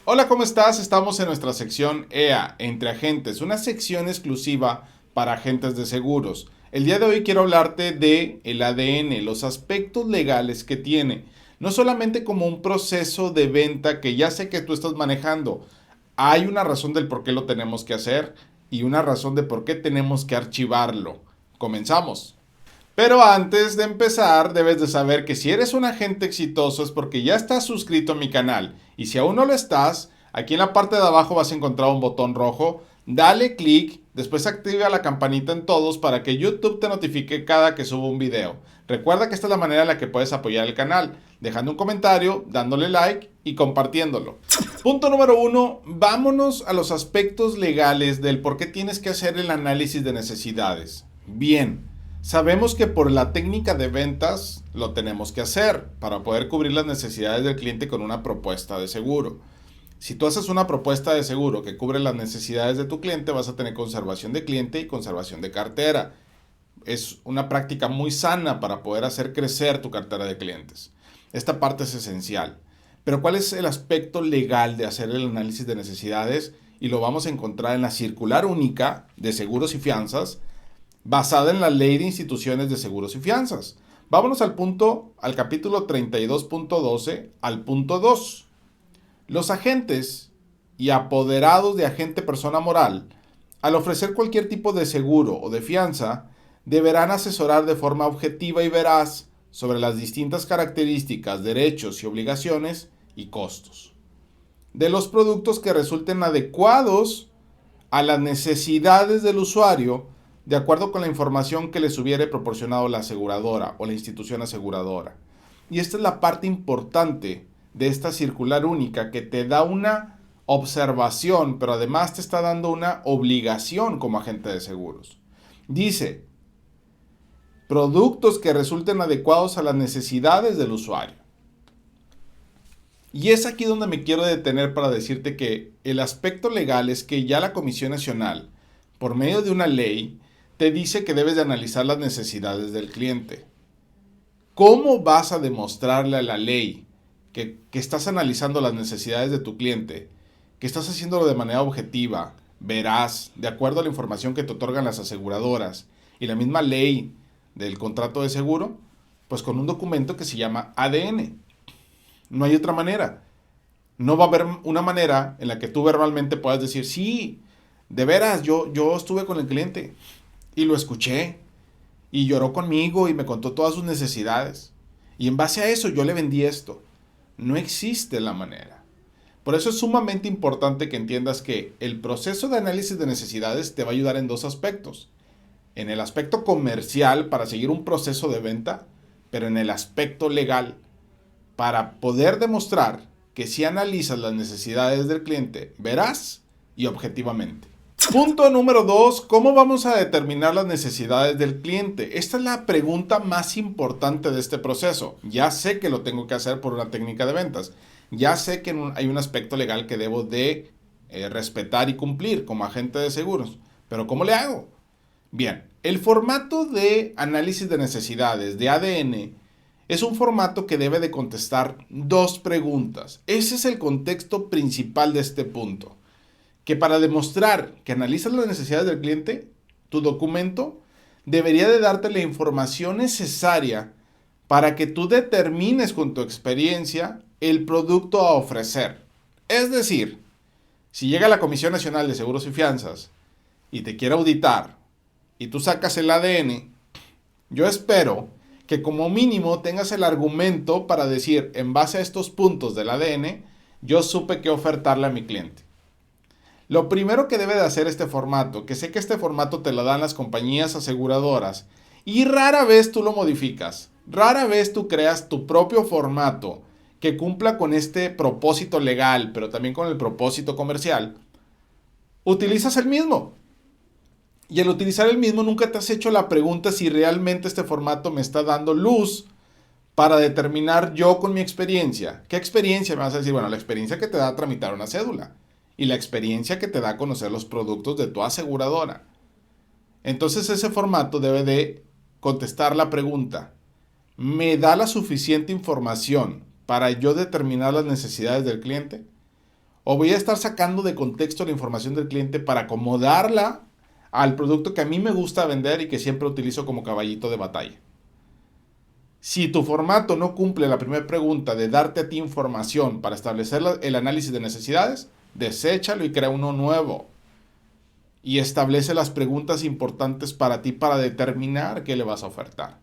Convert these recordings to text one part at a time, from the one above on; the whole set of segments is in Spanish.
Hola, ¿cómo estás? Estamos en nuestra sección EA, Entre Agentes, una sección exclusiva para agentes de seguros. El día de hoy quiero hablarte de el ADN, los aspectos legales que tiene. No solamente como un proceso de venta que ya sé que tú estás manejando. Hay una razón del por qué lo tenemos que hacer y una razón de por qué tenemos que archivarlo. Comenzamos. Pero antes de empezar, debes de saber que si eres un agente exitoso es porque ya estás suscrito a mi canal. Y si aún no lo estás, aquí en la parte de abajo vas a encontrar un botón rojo. Dale clic, después activa la campanita en todos para que YouTube te notifique cada que suba un video. Recuerda que esta es la manera en la que puedes apoyar el canal, dejando un comentario, dándole like y compartiéndolo. Punto número uno, vámonos a los aspectos legales del por qué tienes que hacer el análisis de necesidades. Bien. Sabemos que por la técnica de ventas lo tenemos que hacer para poder cubrir las necesidades del cliente con una propuesta de seguro. Si tú haces una propuesta de seguro que cubre las necesidades de tu cliente, vas a tener conservación de cliente y conservación de cartera. Es una práctica muy sana para poder hacer crecer tu cartera de clientes. Esta parte es esencial. Pero ¿cuál es el aspecto legal de hacer el análisis de necesidades? Y lo vamos a encontrar en la circular única de seguros y fianzas basada en la Ley de Instituciones de Seguros y Fianzas. Vámonos al capítulo 32.12, al punto 2. Los agentes y apoderados de agente persona moral, al ofrecer cualquier tipo de seguro o de fianza, deberán asesorar de forma objetiva y veraz sobre las distintas características, derechos y obligaciones y costos de los productos que resulten adecuados a las necesidades del usuario de acuerdo con la información que les hubiere proporcionado la aseguradora o la institución aseguradora. Y esta es la parte importante de esta circular única que te da una observación, pero además te está dando una obligación como agente de seguros. Dice, productos que resulten adecuados a las necesidades del usuario. Y es aquí donde me quiero detener para decirte que el aspecto legal es que ya la Comisión Nacional, por medio de una ley, te dice que debes de analizar las necesidades del cliente. ¿Cómo vas a demostrarle a la ley que estás analizando las necesidades de tu cliente, que estás haciéndolo de manera objetiva, veraz, de acuerdo a la información que te otorgan las aseguradoras y la misma ley del contrato de seguro? Pues con un documento que se llama ADN. No hay otra manera. No va a haber una manera en la que tú verbalmente puedas decir, sí, de veras, yo estuve con el cliente y lo escuché y lloró conmigo y me contó todas sus necesidades. Y en base a eso yo le vendí esto. No existe la manera. Por eso es sumamente importante que entiendas que el proceso de análisis de necesidades te va a ayudar en dos aspectos. En el aspecto comercial para seguir un proceso de venta, pero en el aspecto legal para poder demostrar que si analizas las necesidades del cliente verás y objetivamente. Punto número 2, ¿cómo vamos a determinar las necesidades del cliente? Esta es la pregunta más importante de este proceso. Ya sé que lo tengo que hacer por una técnica de ventas. Ya sé que hay un aspecto legal que debo de respetar y cumplir como agente de seguros. Pero ¿cómo le hago? Bien, el formato de análisis de necesidades de ADN es un formato que debe de contestar dos preguntas. Ese es el contexto principal de este punto. Que para demostrar que analizas las necesidades del cliente, tu documento debería de darte la información necesaria para que tú determines con tu experiencia el producto a ofrecer. Es decir, si llega la Comisión Nacional de Seguros y Fianzas y te quiere auditar y tú sacas el ADN, yo espero que como mínimo tengas el argumento para decir, en base a estos puntos del ADN, yo supe qué ofertarle a mi cliente. Lo primero que debe de hacer este formato, que sé que este formato te lo dan las compañías aseguradoras y rara vez tú lo modificas, rara vez tú creas tu propio formato que cumpla con este propósito legal, pero también con el propósito comercial, utilizas el mismo. Y al utilizar el mismo nunca te has hecho la pregunta si realmente este formato me está dando luz para determinar yo con mi experiencia. ¿Qué experiencia? Me vas a decir, bueno, la experiencia que te da a tramitar una cédula y la experiencia que te da a conocer los productos de tu aseguradora. Entonces ese formato debe de contestar la pregunta, ¿me da la suficiente información para yo determinar las necesidades del cliente? o voy a estar sacando de contexto la información del cliente para acomodarla al producto que a mí me gusta vender y que siempre utilizo como caballito de batalla. Si tu formato no cumple la primera pregunta de darte a ti información para establecer el análisis de necesidades, deséchalo y crea uno nuevo. Y establece las preguntas importantes para ti para determinar qué le vas a ofertar.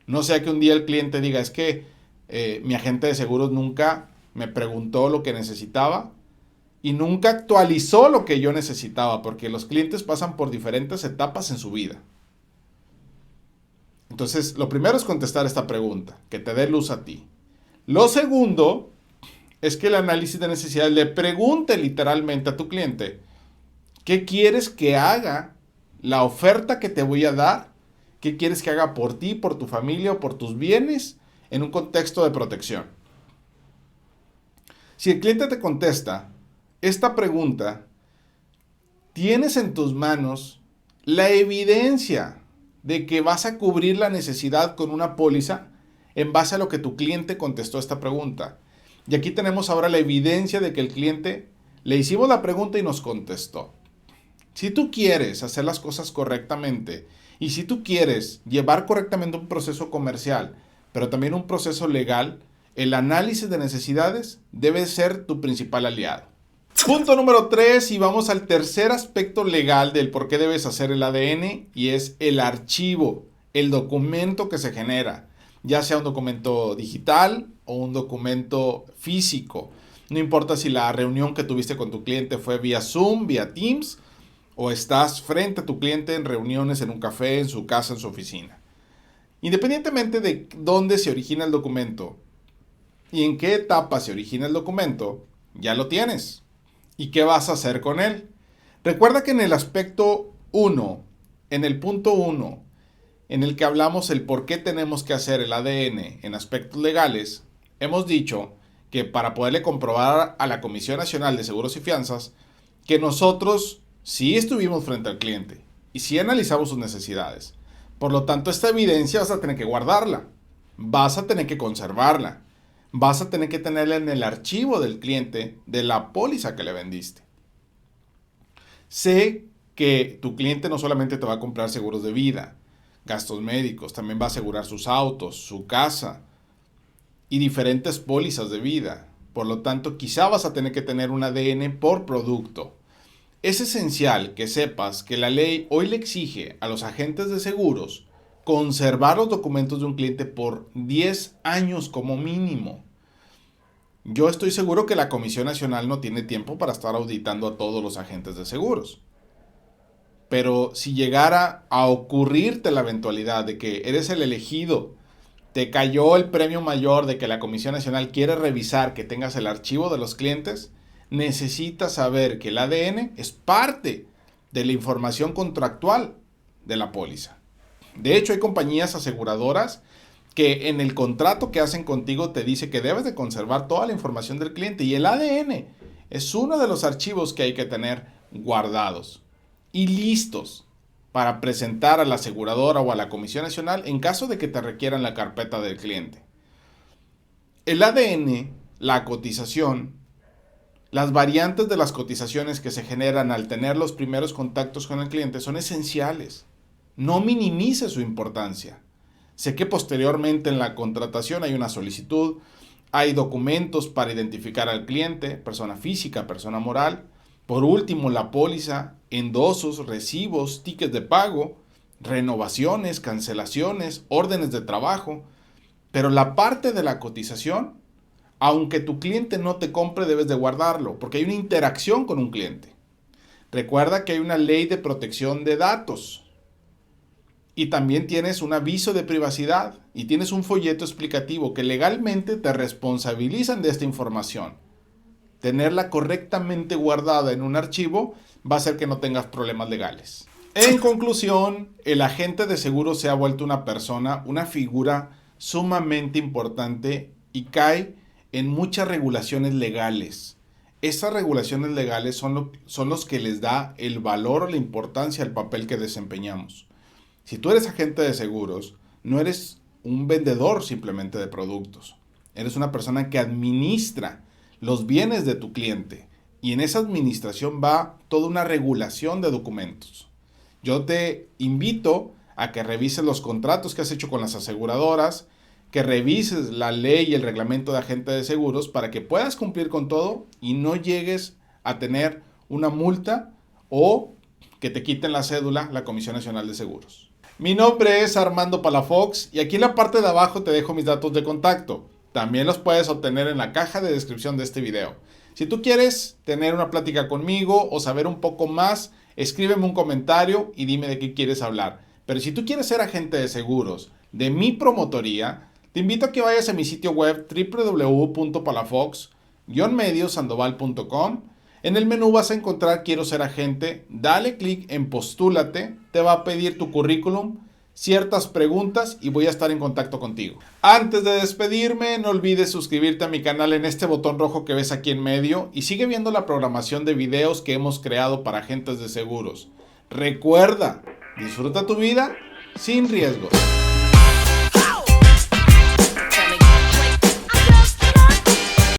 No sea que un día el cliente diga, es que mi agente de seguros nunca me preguntó lo que necesitaba y nunca actualizó lo que yo necesitaba, porque los clientes pasan por diferentes etapas en su vida. Entonces, lo primero es contestar esta pregunta, que te dé luz a ti. Lo segundo es que el análisis de necesidades le pregunte literalmente a tu cliente, ¿qué quieres que haga la oferta que te voy a dar? ¿Qué quieres que haga por ti, por tu familia o por tus bienes en un contexto de protección? Si el cliente te contesta esta pregunta, tienes en tus manos la evidencia de que vas a cubrir la necesidad con una póliza en base a lo que tu cliente contestó esta pregunta. Y aquí tenemos ahora la evidencia de que el cliente le hicimos la pregunta y nos contestó. Si tú quieres hacer las cosas correctamente y si tú quieres llevar correctamente un proceso comercial, pero también un proceso legal, el análisis de necesidades debe ser tu principal aliado. Punto número 3, y vamos al tercer aspecto legal del por qué debes hacer el ADN, y es el archivo, el documento que se genera, ya sea un documento digital o un documento físico. No importa si la reunión que tuviste con tu cliente fue vía Zoom, vía Teams, o estás frente a tu cliente en reuniones en un café, en su casa, en su oficina. Independientemente de dónde se origina el documento y en qué etapa se origina el documento, ya lo tienes. ¿Y qué vas a hacer con él? Recuerda que en el aspecto 1, en el punto 1, en el que hablamos el por qué tenemos que hacer el ADN en aspectos legales, hemos dicho que para poderle comprobar a la Comisión Nacional de Seguros y Fianzas que nosotros sí estuvimos frente al cliente y sí analizamos sus necesidades. Por lo tanto, esta evidencia vas a tener que guardarla, vas a tener que conservarla. Vas a tener que tenerla en el archivo del cliente de la póliza que le vendiste. Sé que tu cliente no solamente te va a comprar seguros de vida, gastos médicos, también va a asegurar sus autos, su casa y diferentes pólizas de vida. Por lo tanto, quizá vas a tener que tener un ADN por producto. Es esencial que sepas que la ley hoy le exige a los agentes de seguros conservar los documentos de un cliente por 10 años como mínimo. Yo estoy seguro que la Comisión Nacional no tiene tiempo para estar auditando a todos los agentes de seguros. Pero si llegara a ocurrirte la eventualidad de que eres el elegido, te cayó el premio mayor de que la Comisión Nacional quiere revisar que tengas el archivo de los clientes, necesitas saber que el ADN es parte de la información contractual de la póliza. De hecho, hay compañías aseguradoras que en el contrato que hacen contigo te dice que debes de conservar toda la información del cliente, y el ADN es uno de los archivos que hay que tener guardados y listos para presentar a la aseguradora o a la Comisión Nacional en caso de que te requieran la carpeta del cliente. El ADN, la cotización, las variantes de las cotizaciones que se generan al tener los primeros contactos con el cliente son esenciales. No minimices su importancia. Sé que posteriormente en la contratación hay una solicitud, hay documentos para identificar al cliente, persona física, persona moral. Por último, la póliza, endosos, recibos, tickets de pago, renovaciones, cancelaciones, órdenes de trabajo. Pero la parte de la cotización, aunque tu cliente no te compre, debes de guardarlo, porque hay una interacción con un cliente. Recuerda que hay una ley de protección de datos. Y también tienes un aviso de privacidad y tienes un folleto explicativo que legalmente te responsabilizan de esta información. Tenerla correctamente guardada en un archivo va a hacer que no tengas problemas legales. En conclusión, el agente de seguros se ha vuelto una persona, una figura sumamente importante y cae en muchas regulaciones legales. Esas regulaciones legales son los que les da el valor o la importancia al papel que desempeñamos. Si tú eres agente de seguros, no eres un vendedor simplemente de productos. Eres una persona que administra los bienes de tu cliente. y en esa administración va toda una regulación de documentos. Yo te invito a que revises los contratos que has hecho con las aseguradoras, que revises la ley y el reglamento de agente de seguros para que puedas cumplir con todo y no llegues a tener una multa o que te quiten la cédula la Comisión Nacional de Seguros. Mi nombre es Armando Palafox y aquí en la parte de abajo te dejo mis datos de contacto. También los puedes obtener en la caja de descripción de este video. Si tú quieres tener una plática conmigo o saber un poco más, escríbeme un comentario y dime de qué quieres hablar. Pero si tú quieres ser agente de seguros de mi promotoría, te invito a que vayas a mi sitio web www.palafox-mediosandoval.com. En el menú vas a encontrar Quiero ser agente, dale clic en Postúlate, te va a pedir tu currículum, ciertas preguntas y voy a estar en contacto contigo. Antes de despedirme, no olvides suscribirte a mi canal en este botón rojo que ves aquí en medio y sigue viendo la programación de videos que hemos creado para agentes de seguros. Recuerda, disfruta tu vida sin riesgos.